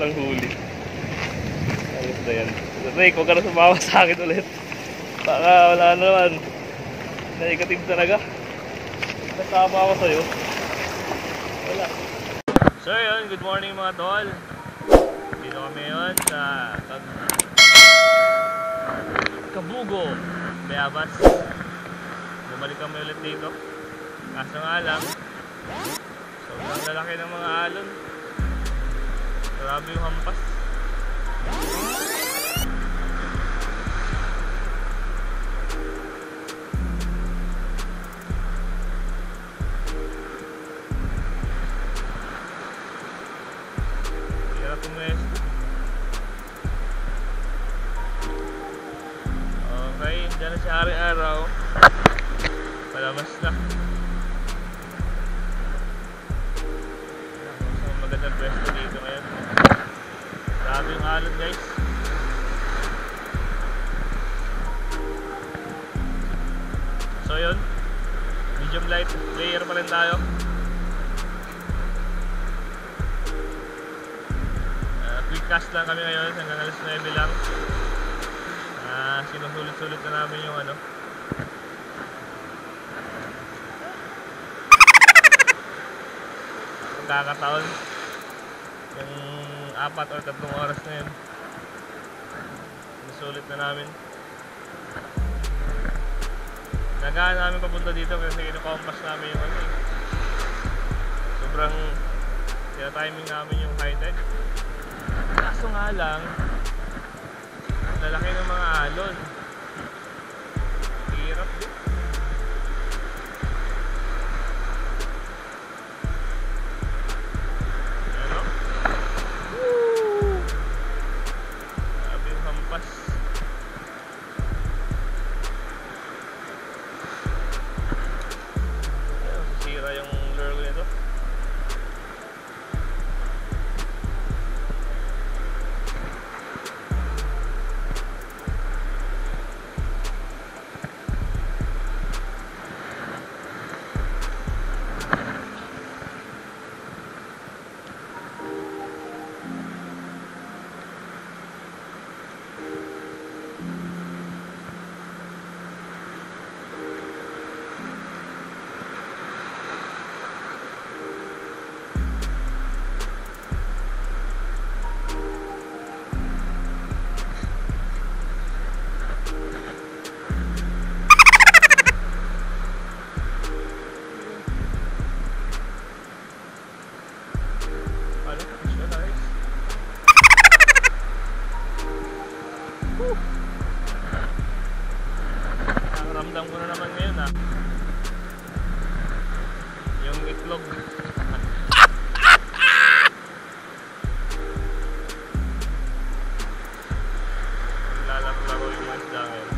walang huli. Ayos na yan. Rick, huwag ka na sumawa sa akin ulit. Baka wala na naman. Negative talaga. Nasama ako sa'yo. Wala. So yun, good morning mga tol. Dito kami yun sa Kabugo, Bayabas. Bumalik kami ulit dito. Kaso nga lang, sobrang lalaki ng mga alon. Grabe yung hampas. Hirap pumesto. Okay, dyan na siya hari-araw. Palabas na. Magandang pwesto dito ngayon. Grabe yung alon guys. So yun, medium light player pa rin tayo. Quick cast lang kami ngayon hanggang alas 9 lang. Sinusulit-sulit na namin yung ano, kakataon yung 4 or 3 oras na yun. Sinusulit na namin. Nagaan namin papunta dito kasi kinukompas namin yung ano eh. Sobrang tina-timing namin yung high tide. Kaso nga lang, lalaki ng mga alon. Hirap din. Ano? Woo! Grabe yung hampas. Ayun, sisira yung lure ko nito. Ramdam ko na naman ngayon yung itlog. Lalaro yung mas dangin.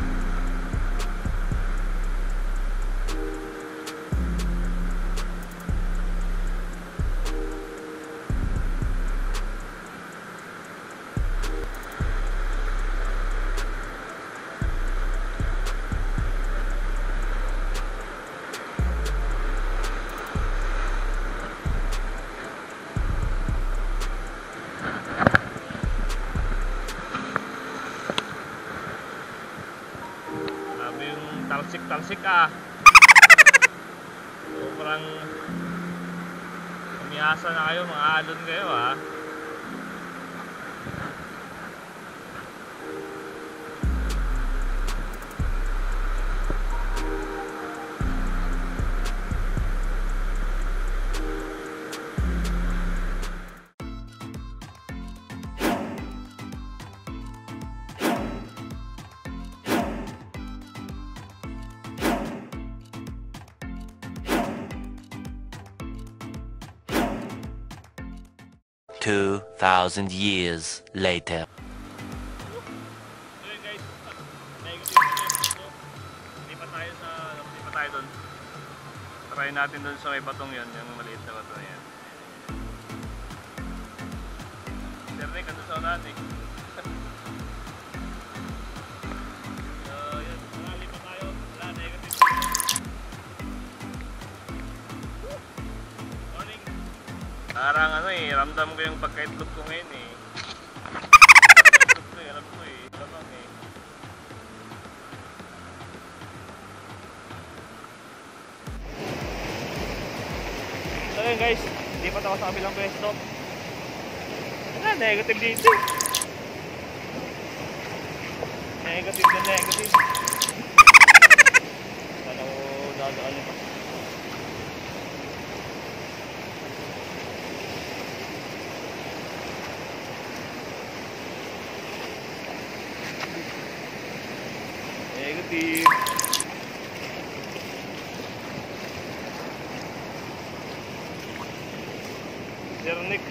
Talsik sobrang umiasa na kayo, mga alon kayo $2,000 years later. So yun guys, lipat tayo doon. Try natin doon sa may batong yun, yung maliit na bato na yan. Sir Nick, ando sa unahan eh. So yun, lipat tayo. Wala, negative. Morning. Parang ano eh, ramdam ko yung pagka-itlog ko ngayon eh. Itlog ko eh, alam ko eh. Lamang eh. So yun guys, lipat ako sa kabilang pwesto. Wala, negative dito eh. Negative na negative. Sana ko dadaan ito. Negative. Sir Nick.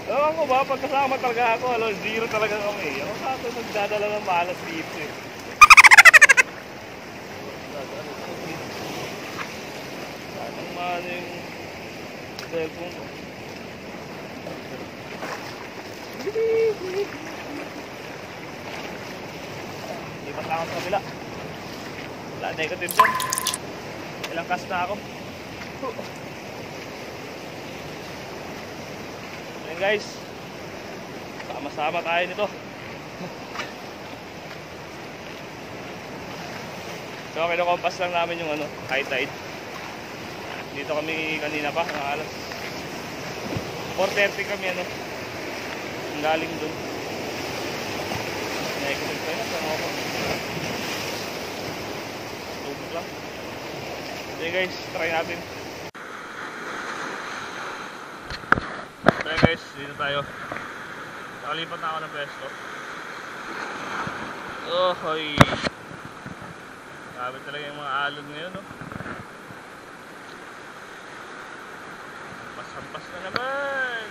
Ewan ko ba, pagkasama talaga ako, zero talaga kami. Ako sa ato nagdadala ng malas dito eh. Sanang maano yung cellphone ko. Lipat lang ako sa kabila. Wala, negative dyan. Ilang cast na ako. Ayan guys, sama-sama tayo nito. So kinukompas lang namin yung high tide. Dito kami kanina pa, ng alas 4:30 kami ang galing dun. Negative pa yun, saan ako? Tubig lang. Okay guys, try natin. So guys, dito tayo. Nakalipat na ako ng pwesto. Oh, hoy. Grabe talaga yung mga alog ngayon, no? Hampas na naman.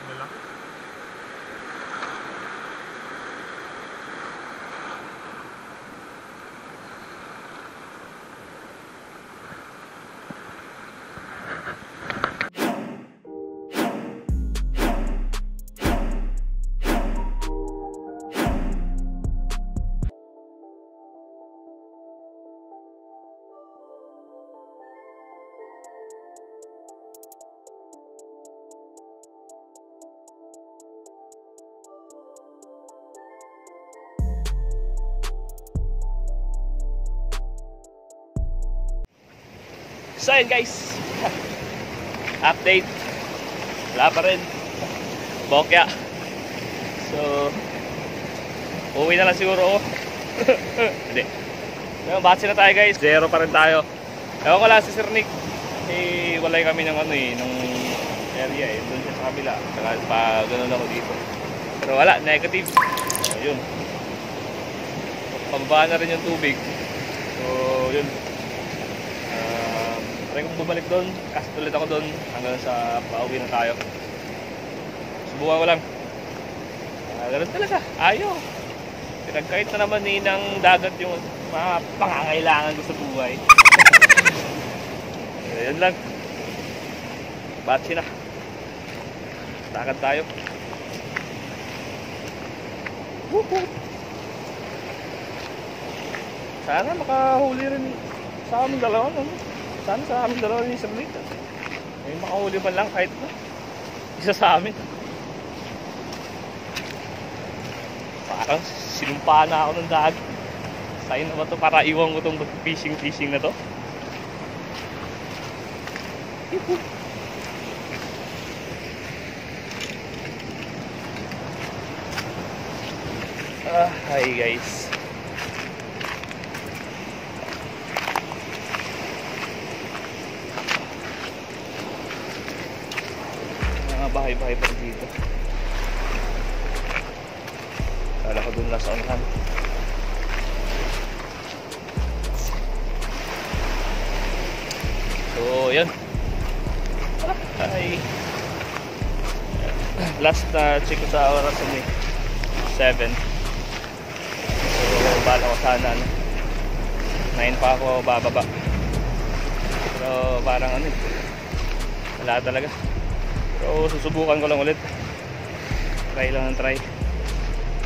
Wala. So yun guys, update, wala pa rin, bokya. So uwi na lang siguro ako. Hindi, batsi na tayo guys, zero pa rin tayo. Ewan ko lang si Sir Nick, walay kami ng nung area doon siya sa kabila, saka pa ganoon ako dito. Pero wala, negative. So yun, pababa na rin yung tubig. So yun, try kong bumalik doon, cast ulit ako doon hanggang sa pauwi na tayo. Subukan ko lang. Ganun talaga, ayaw. Pinagkait na naman ng dagat yung mga pangangailangan ko sa buhay. Ayun lang. Batsi na. Takad tayo. Woohoo! Sana makahuli rin sa aming dalawa. Sana sa aming dalawa ni Sir Nick. May makahuli pa lang kahit isa sa amin. Parang sinumpaan na ako ng dagat. Sign na ba ito para iwan ko itong fishing na to? Hi guys. Bahay-bahay pa dito. Kala ko dun nasa unahan. So, yun. Ay. Last check ko sa oras ni 7. So, bala ko sana 9 pa ako bababa. Pero parang wala talaga. So susubukan ko lang ulit. Try lang ng try.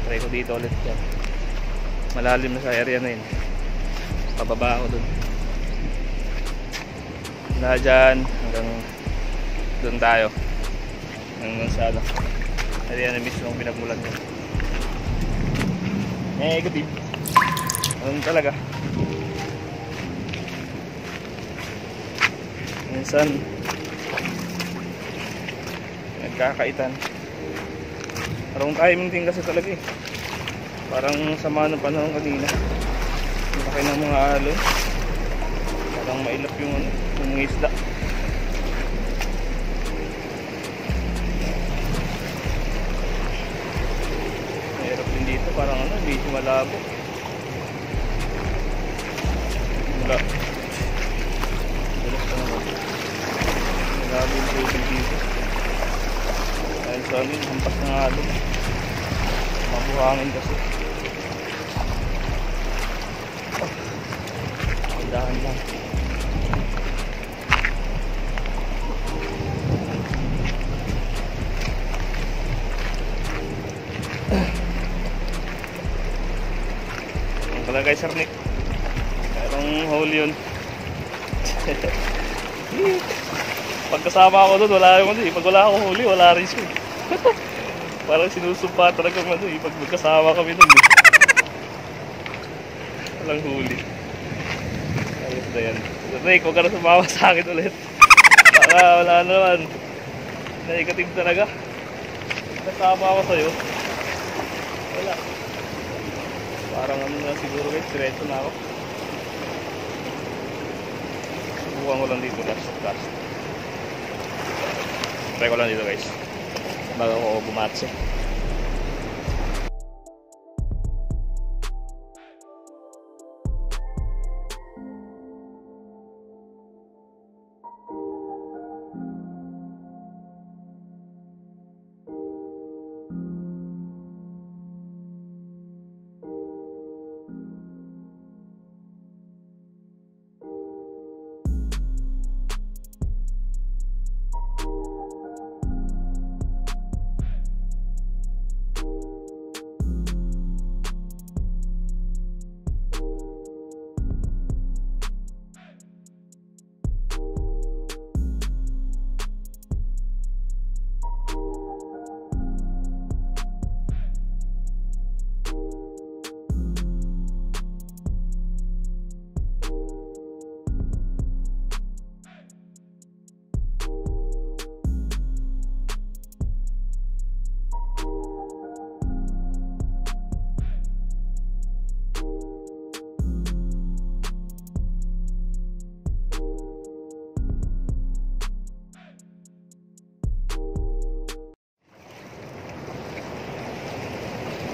Try ko dito ulit yan. Malalim na sa area na yun. Pababa ako dun. Na dyan hanggang dun tayo. Hanggang sa ano. Area na mismo ang pinagmulan nyo. Negative. Ano talaga. Minsan nagkakaitan. Parang timing din kasi talaga eh. Parang sama ng panahon kanina. Malaki ng mga alon. Parang mailap yung ano, yung mga isda. Mahirap din dito, parang ano, medyo malabo. Wala. Dalas pa naman. Malabo yung tubig dito. Dahil sa amin, hampas ng alon. Mabuhangin kasi. Dahan lang. Ang pala kay Sir Nick. Merong hole yun. Pagkasama ako doon, wala yung ano eh. Pag wala akong huli, wala rin siya. Parang sinusumpa talaga ano eh. Pag magkasama kami doon eh. Walang huli. Ayos na yan. Rick, huwag ka na sumawa sa akin ulit. Baka wala na naman. Negative talaga. Kasama ako sa'yo. Wala. Parang ano na siguro guys, diretso na ako. Subukan ko lang dito last. Try ko lang dito guys. Bago ako bumatse.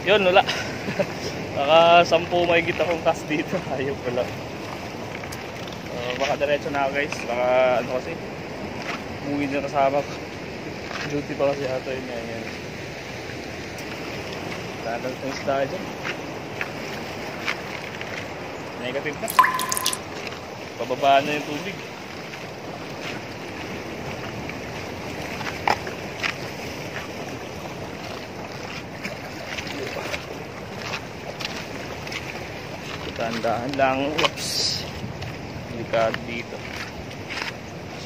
Yun, wala. Baka 10 mahigit akong cast dito. Ayaw pala. Baka diretso na ako guys. Baka ano kasi, umuwi na kasama ko. Duty pa kasi ata yun. Yan. Tagal ng isda dyan. Negative na. Pababa na yung tubig. Dahan-dahan lang. Oops. Delikado dito.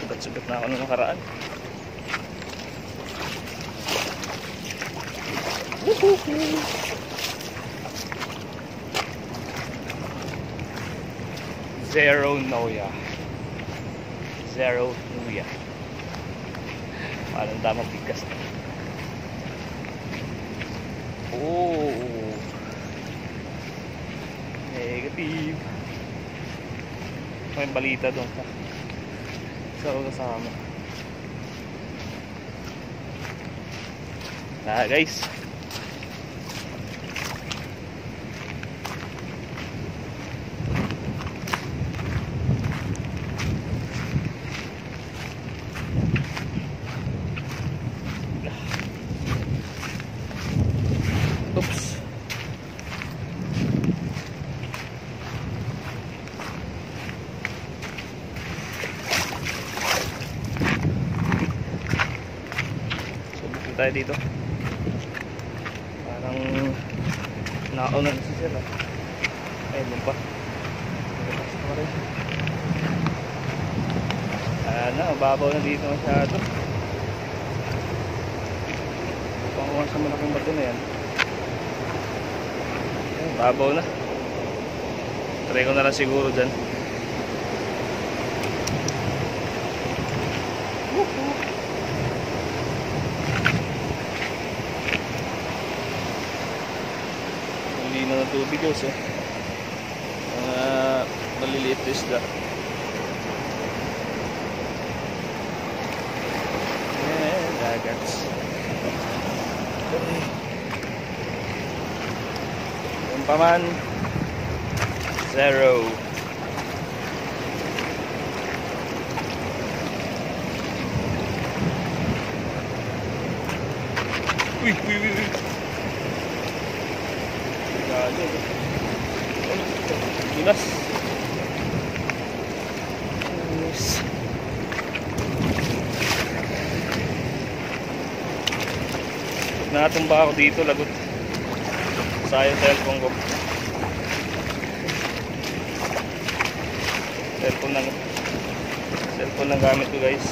Sugat-sugat na ako nung nakaraan. Woohoo! Zero Noya. Zero Noya. Parang damang bigkas. Oh! Negative. May balita doon sa kasama. Guys. Oops. Tayo dito. Parang nauna na si sir. Ayun din pa. Na, mababaw na dito masyado. Panguhan sa malaking bato na yan. Ayun, babaw na. Try ko na lang siguro dyan. Lino ng tubig guys eh. Mga maliliit na isda. Dagats. Yung paman 0. Uy. Galo. Gilas. Natumba ako dito, lagot. Sayang cellphone ko. Cellphone lang gamit ko guys.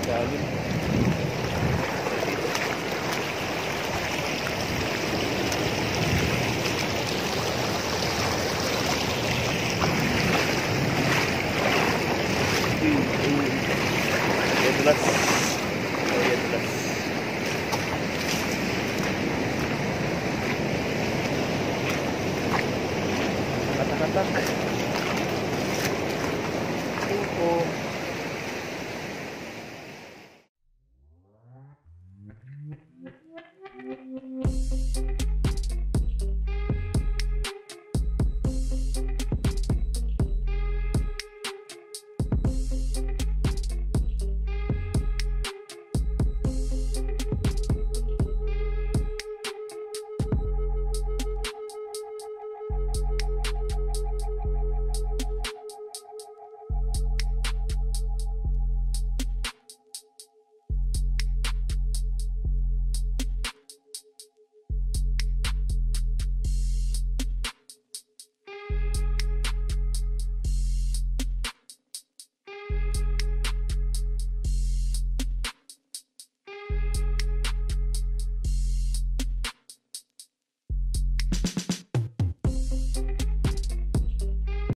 Galing. Dulas. Oh iya dulas. Katak-katak.